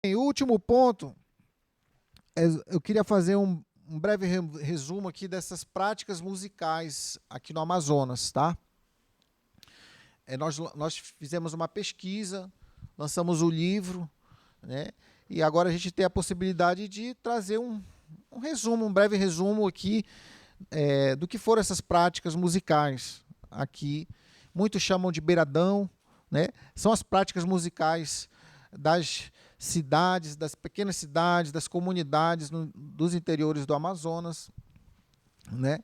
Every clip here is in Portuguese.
E o último ponto, eu queria fazer um breve resumo aqui dessas práticas musicais aqui no Amazonas, tá? Nós fizemos uma pesquisa, lançamos o livro, né? E agora a gente tem a possibilidade de trazer um resumo, um breve resumo aqui do que foram essas práticas musicais aqui. Muitos chamam de beiradão, né? São as práticas musicais das cidades, das pequenas cidades, das comunidades dos interiores do Amazonas, né?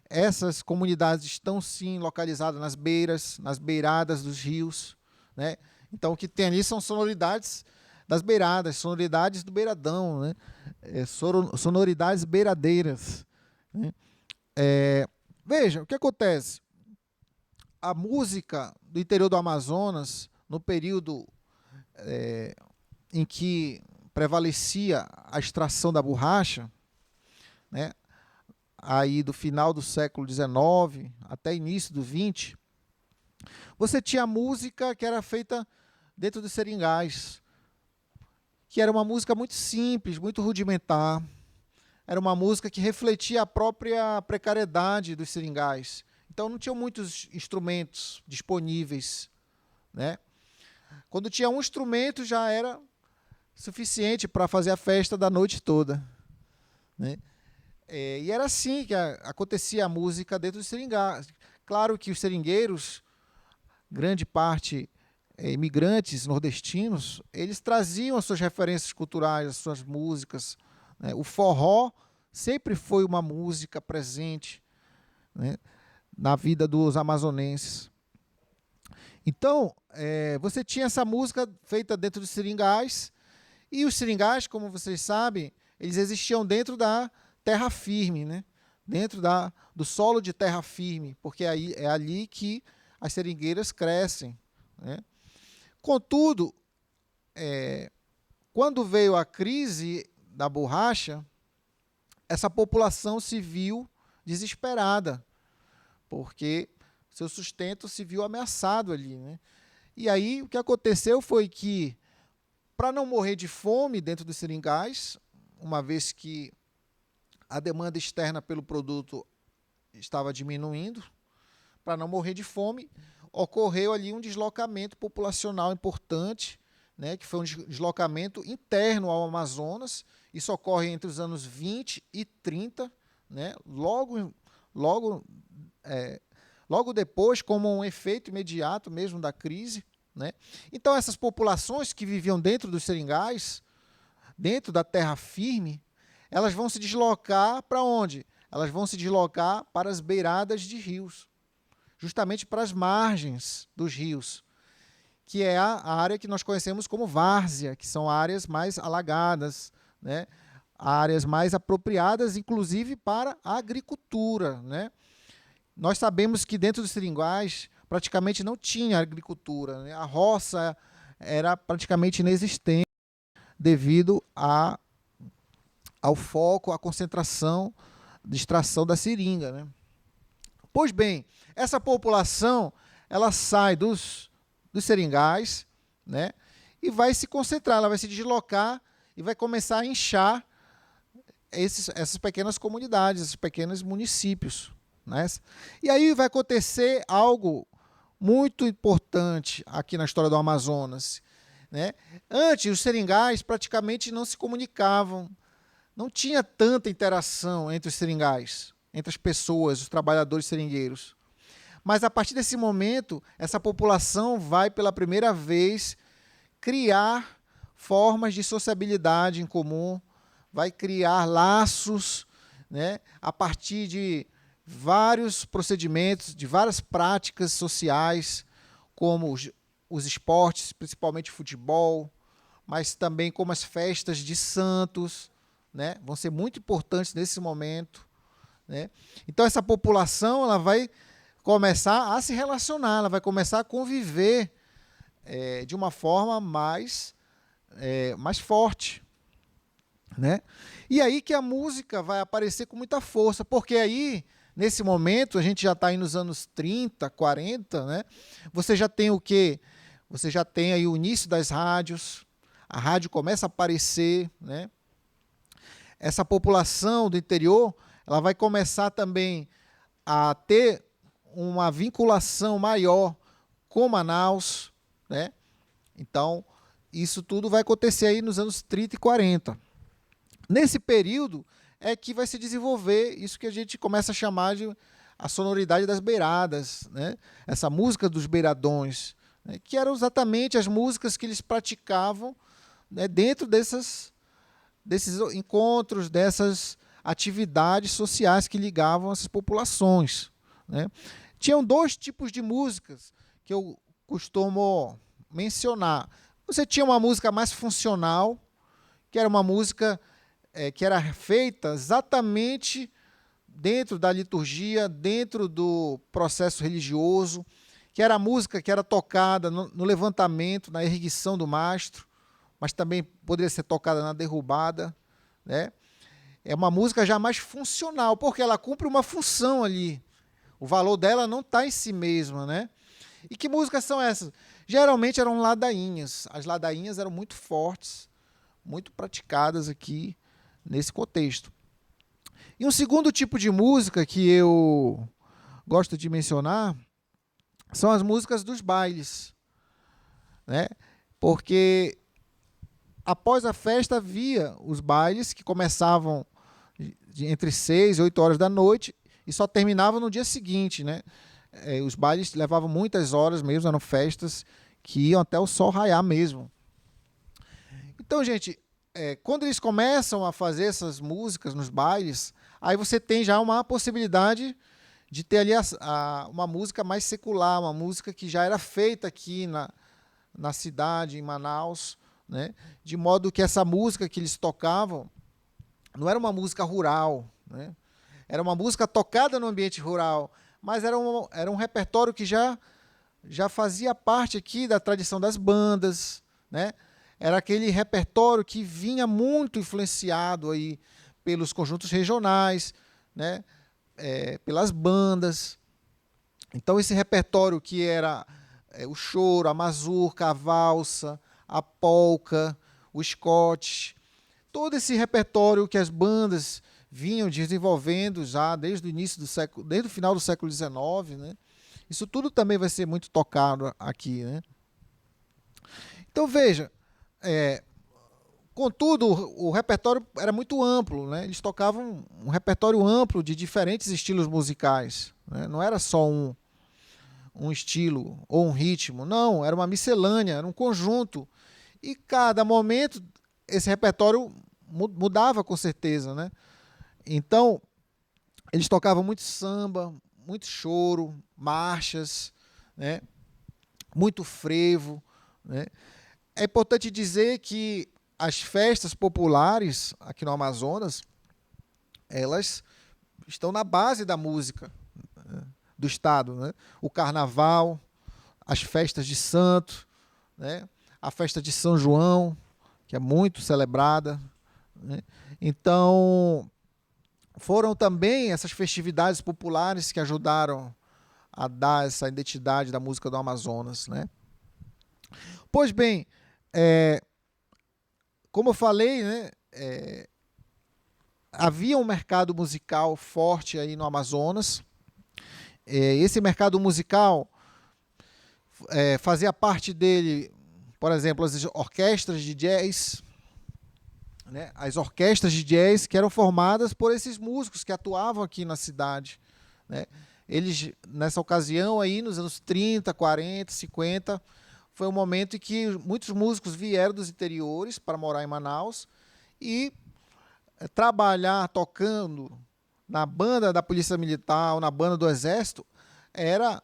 Essas comunidades estão sim localizadas nas beiras, nas beiradas dos rios, né? Então o que tem ali são sonoridades das beiradas, sonoridades do beiradão, né? Sonoridades beiradeiras, né? Veja, o que acontece? A música do interior do Amazonas, no período em que prevalecia a extração da borracha, né? Aí do final do século XIX até início do XX, você tinha música que era feita dentro dos seringais, que era uma música muito simples, muito rudimentar. Era uma música que refletia a própria precariedade dos seringais. Então não tinham muitos instrumentos disponíveis, né? Quando tinha um instrumento já era suficiente para fazer a festa da noite toda, né? E era assim que acontecia a música dentro dos seringais. Claro que os seringueiros, grande parte imigrantes nordestinos, eles traziam as suas referências culturais, as suas músicas, né? O forró sempre foi uma música presente, né, na vida dos amazonenses. Então, você tinha essa música feita dentro dos seringais, e os seringais, como vocês sabem, eles existiam dentro da terra firme, né? Dentro do solo de terra firme, porque aí é ali que as seringueiras crescem, né? Contudo, quando veio a crise da borracha, essa população se viu desesperada, porque seu sustento se viu ameaçado ali, né? E aí o que aconteceu foi que, para não morrer de fome dentro dos seringais, uma vez que a demanda externa pelo produto estava diminuindo, para não morrer de fome, ocorreu ali um deslocamento populacional importante, né, que foi um deslocamento interno ao Amazonas. Isso ocorre entre os anos 20 e 30, né, logo depois, como um efeito imediato mesmo da crise, né? Então, essas populações que viviam dentro dos seringais, dentro da terra firme, elas vão se deslocar para onde? Elas vão se deslocar para as beiradas de rios, justamente para as margens dos rios, que é a área que nós conhecemos como várzea, que são áreas mais alagadas, né? Áreas mais apropriadas, inclusive, para a agricultura, né? Nós sabemos que dentro dos seringais praticamente não tinha agricultura, né? A roça era praticamente inexistente devido ao foco, à concentração de extração da seringa, né? Pois bem, essa população ela sai dos seringais, né? E vai se concentrar, ela vai se deslocar e vai começar a inchar essas pequenas comunidades, esses pequenos municípios, né? E aí vai acontecer algo muito importante aqui na história do Amazonas, né? Antes, os seringais praticamente não se comunicavam, não tinha tanta interação entre os seringais, entre as pessoas, os trabalhadores seringueiros. Mas, a partir desse momento, essa população vai, pela primeira vez, criar formas de sociabilidade em comum, vai criar laços, né, a partir de vários procedimentos, de várias práticas sociais, como os esportes, principalmente futebol, mas também como as festas de santos, né, vão ser muito importantes nesse momento, né? Então, essa população ela vai começar a se relacionar, ela vai começar a conviver de uma forma mais forte, né? E aí que a música vai aparecer com muita força, porque aí, nesse momento, a gente já está aí nos anos 30, 40, né? Você já tem o quê? Você já tem aí o início das rádios, a rádio começa a aparecer, né? Essa população do interior, ela vai começar também a ter uma vinculação maior com Manaus, né? Então, isso tudo vai acontecer aí nos anos 30 e 40. Nesse período é que vai se desenvolver isso que a gente começa a chamar de a sonoridade das beiradas, né? Essa música dos beiradões, né? Que eram exatamente as músicas que eles praticavam, né? Dentro desses encontros, dessas atividades sociais que ligavam essas populações, né? Tinham dois tipos de músicas que eu costumo mencionar. Você tinha uma música mais funcional, que era uma música que era feita exatamente dentro da liturgia, dentro do processo religioso, que era a música que era tocada no levantamento, na erguição do mastro, mas também poderia ser tocada na derrubada, né? É uma música já mais funcional, porque ela cumpre uma função ali. O valor dela não está em si mesma, né? E que músicas são essas? Geralmente eram ladainhas. As ladainhas eram muito fortes, muito praticadas aqui nesse contexto. E um segundo tipo de música que eu gosto de mencionar são as músicas dos bailes, né? Porque após a festa havia os bailes que começavam entre 6 e 8 horas da noite e só terminavam no dia seguinte, né? Os bailes levavam muitas horas mesmo, eram festas que iam até o sol raiar mesmo. Então, gente, quando eles começam a fazer essas músicas nos bailes, aí você tem já uma possibilidade de ter ali uma música mais secular, uma música que já era feita aqui na cidade, em Manaus, né? De modo que essa música que eles tocavam não era uma música rural, né? Era uma música tocada no ambiente rural, mas era um repertório que já fazia parte aqui da tradição das bandas, né? Era aquele repertório que vinha muito influenciado aí pelos conjuntos regionais, né? Pelas bandas. Então, esse repertório que era o choro, a mazurca, a valsa, a polca, o scotch, todo esse repertório que as bandas vinham desenvolvendo já desde o início do século, desde o final do século XIX, né? Isso tudo também vai ser muito tocado aqui, né? Então veja, contudo, o repertório era muito amplo, né? Eles tocavam um repertório amplo de diferentes estilos musicais, né? Não era só um estilo ou um ritmo, não, era uma miscelânea, era um conjunto. E cada momento esse repertório mudava com certeza, né? Então, eles tocavam muito samba, muito choro, marchas, né? Muito frevo, né? É importante dizer que as festas populares aqui no Amazonas, elas estão na base da música, né, do estado, né? O carnaval, as festas de santo, né? A festa de São João, que é muito celebrada, né? Então, foram também essas festividades populares que ajudaram a dar essa identidade da música do Amazonas, né? Pois bem, como eu falei, né, havia um mercado musical forte aí no Amazonas. Esse mercado musical fazia parte dele, por exemplo, as orquestras de jazz, né? As orquestras de jazz que eram formadas por esses músicos que atuavam aqui na cidade, né? Eles, nessa ocasião, aí, nos anos 30, 40, 50, foi um momento em que muitos músicos vieram dos interiores para morar em Manaus e trabalhar tocando na banda da Polícia Militar ou na banda do Exército era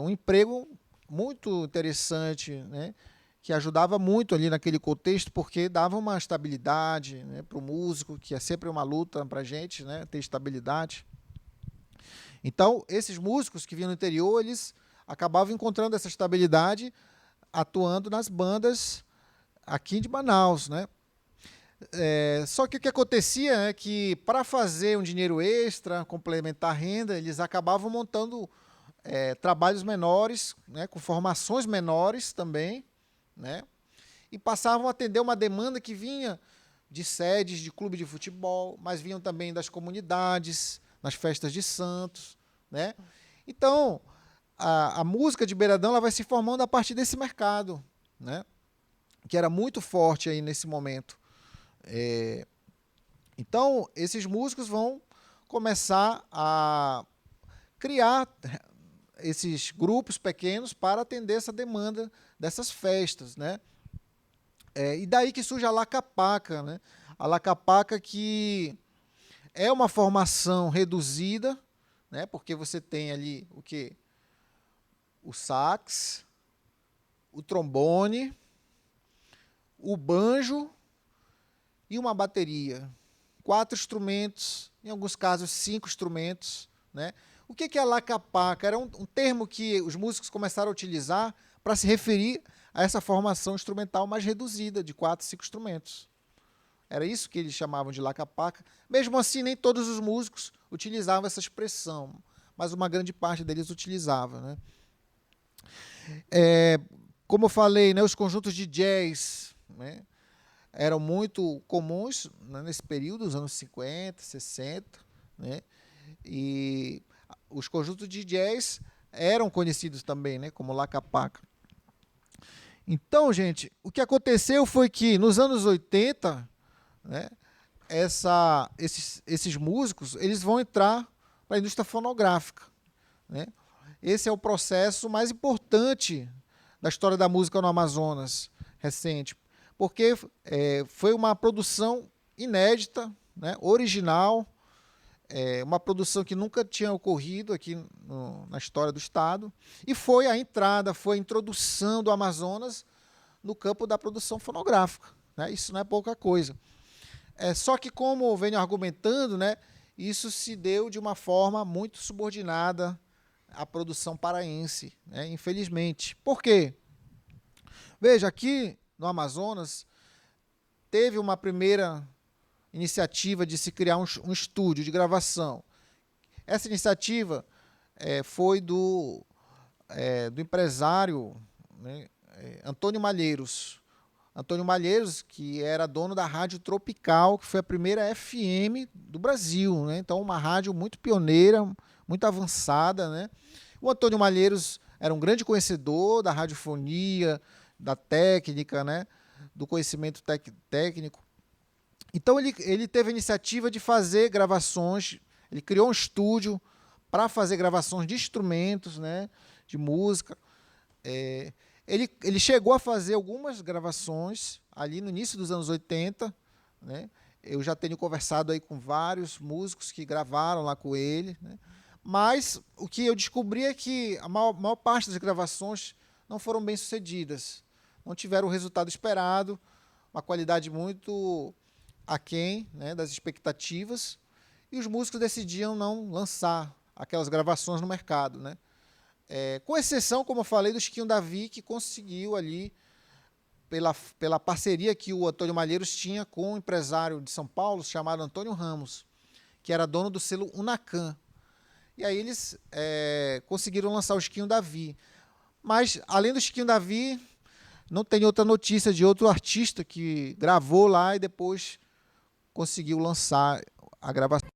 um emprego muito interessante, né? Que ajudava muito ali naquele contexto, porque dava uma estabilidade, né, para o músico, que é sempre uma luta para a gente, né, ter estabilidade. Então, esses músicos que vinham do interior, eles acabavam encontrando essa estabilidade atuando nas bandas aqui de Manaus, né? Só que o que acontecia é que, para fazer um dinheiro extra, complementar a renda, eles acabavam montando trabalhos menores, né, com formações menores também, né? e passavam a atender uma demanda que vinha de sedes de clube de futebol, mas vinham também das comunidades, nas festas de santos, né? Então, a música de beiradão ela vai se formando a partir desse mercado, né? Que era muito forte aí nesse momento. Então, esses músicos vão começar a criar esses grupos pequenos para atender essa demanda dessas festas, né? E daí que surge a Lacapaca, né? A Lacapaca que é uma formação reduzida, né? Porque você tem ali o quê? O sax, o trombone, o banjo e uma bateria. 4 instrumentos, em alguns casos 5 instrumentos, né? O que é a lacapaca? Era um termo que os músicos começaram a utilizar para se referir a essa formação instrumental mais reduzida, de 4, 5 instrumentos. Era isso que eles chamavam de lacapaca. Mesmo assim, nem todos os músicos utilizavam essa expressão, mas uma grande parte deles utilizava, né? Como eu falei, né, os conjuntos de jazz, né, eram muito comuns, né, nesse período, dos anos 50, 60, né, e os conjuntos de jazz eram conhecidos também, né, como lacapaca. Então, gente, o que aconteceu foi que nos anos 80, né, esses músicos eles vão entrar para a indústria fonográfica, né? Esse é o processo mais importante da história da música no Amazonas recente, porque foi uma produção inédita, né, original, uma produção que nunca tinha ocorrido aqui na história do Estado, e foi a entrada, foi a introdução do Amazonas no campo da produção fonográfica, né? Isso não é pouca coisa. Só que, como eu venho argumentando, né, isso se deu de uma forma muito subordinada à produção paraense, né, infelizmente. Por quê? Veja, aqui no Amazonas, teve uma primeira iniciativa de se criar um estúdio de gravação. Essa iniciativa foi do empresário, né, Antônio Malheiros. Antônio Malheiros, que era dono da Rádio Tropical, que foi a primeira FM do Brasil, né? Então, uma rádio muito pioneira, muito avançada, né? O Antônio Malheiros era um grande conhecedor da radiofonia, da técnica, né? Do conhecimento técnico. Então, ele teve a iniciativa de fazer gravações, ele criou um estúdio para fazer gravações de instrumentos, né? De música. Ele chegou a fazer algumas gravações ali no início dos anos 80, né? Eu já tenho conversado aí com vários músicos que gravaram lá com ele, né? Mas o que eu descobri é que a maior parte das gravações não foram bem sucedidas, não tiveram o resultado esperado, uma qualidade muito aquém, né, das expectativas, e os músicos decidiam não lançar aquelas gravações no mercado, né? Com exceção, como eu falei, do Chiquinho Davi, que conseguiu ali, pela parceria que o Antônio Malheiros tinha com um empresário de São Paulo chamado Antônio Ramos, que era dono do selo Unacan. E aí eles conseguiram lançar o Chiquinho Davi. Mas, além do Chiquinho Davi, não tem outra notícia de outro artista que gravou lá e depois conseguiu lançar a gravação.